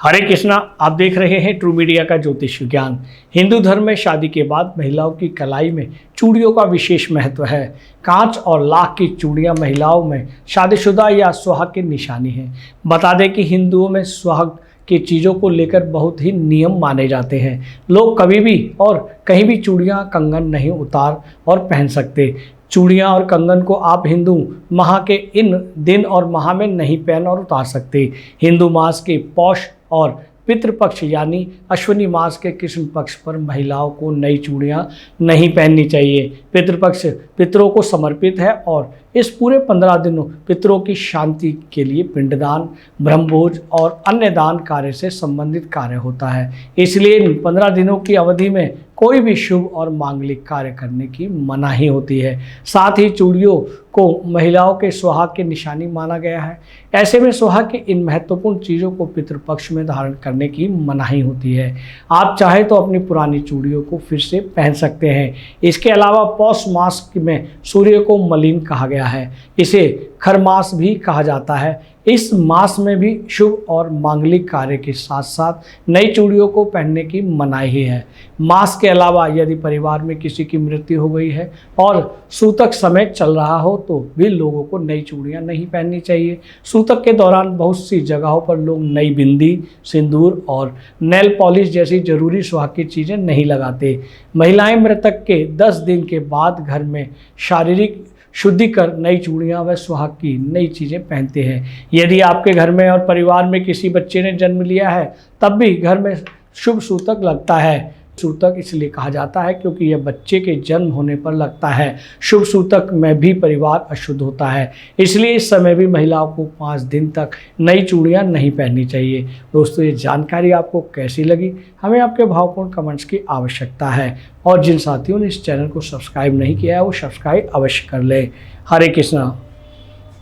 हरे कृष्णा। आप देख रहे हैं ट्रू मीडिया का ज्योतिष विज्ञान। हिंदू धर्म में शादी के बाद महिलाओं की कलाई में चूड़ियों का विशेष महत्व है। कांच और लाख की चूड़ियां महिलाओं में शादीशुदा या सुहाग की निशानी है। बता दें कि हिंदुओं में सुहाग की चीज़ों को लेकर बहुत ही नियम माने जाते हैं। लोग कभी भी और कहीं भी चूड़ियां कंगन नहीं उतार और पहन सकते। चूड़ियाँ और कंगन को आप हिंदू माह के इन दिन और माह में नहीं पहन और उतार सकते। हिंदू मास के पौष और पितृपक्ष यानी अश्विनी मास के कृष्ण पक्ष पर महिलाओं को नई चूड़ियाँ नहीं पहननी चाहिए। पितृपक्ष पितरों को समर्पित है और इस पूरे 15 दिनों पितरों की शांति के लिए पिंडदान, ब्रह्मभोज और अन्य दान कार्य से संबंधित कार्य होता है। इसलिए इन 15 दिनों की अवधि में कोई भी शुभ और मांगलिक कार्य करने की मनाही होती है। साथ ही चूड़ियों को महिलाओं के सुहाग की निशानी माना गया है। ऐसे में सुहाग की इन महत्वपूर्ण चीज़ों को पितृपक्ष में धारण करने की मनाही होती है। आप चाहे तो अपनी पुरानी चूड़ियों को फिर से पहन सकते हैं। इसके अलावा पौष मास में सूर्य को मलिन कहा गया है। इसे खर मास भी कहा जाता है। इस मास में भी शुभ और मांगलिक कार्य के साथ साथ नई चूड़ियों को पहनने की मनाही है। मास के अलावा यदि परिवार में किसी की मृत्यु हो गई है और सूतक समय चल रहा हो तो भी लोगों को नई चूड़ियां नहीं पहननी चाहिए। सूतक के दौरान बहुत सी जगहों पर लोग नई बिंदी, सिंदूर और नेल पॉलिश जैसी जरूरी सुहाग की चीज़ें नहीं लगाते। महिलाएं मृतक के 10 दिन के बाद घर में शारीरिक शुद्धि कर नई चूड़ियाँ व सुहाग की नई चीज़ें पहनते हैं। यदि आपके घर में और परिवार में किसी बच्चे ने जन्म लिया है तब भी घर में शुभ सूतक लगता है। सूतक इसलिए कहा जाता है क्योंकि यह बच्चे के जन्म होने पर लगता है। शुभ सूतक में भी परिवार अशुद्ध होता है, इसलिए इस समय भी महिलाओं को 5 दिन तक नई चूड़ियां नहीं पहननी चाहिए। दोस्तों, ये जानकारी आपको कैसी लगी? हमें आपके भावपूर्ण कमेंट्स की आवश्यकता है और जिन साथियों ने इस चैनल को सब्सक्राइब नहीं किया है वो सब्सक्राइब अवश्य कर ले। हरे कृष्णा।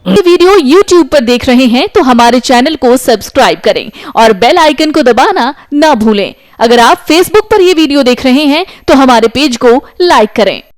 ये वीडियो YouTube पर देख रहे हैं तो हमारे चैनल को सब्सक्राइब करें और बेल आइकन को दबाना ना भूलें। अगर आप Facebook पर ये वीडियो देख रहे हैं तो हमारे पेज को लाइक करें।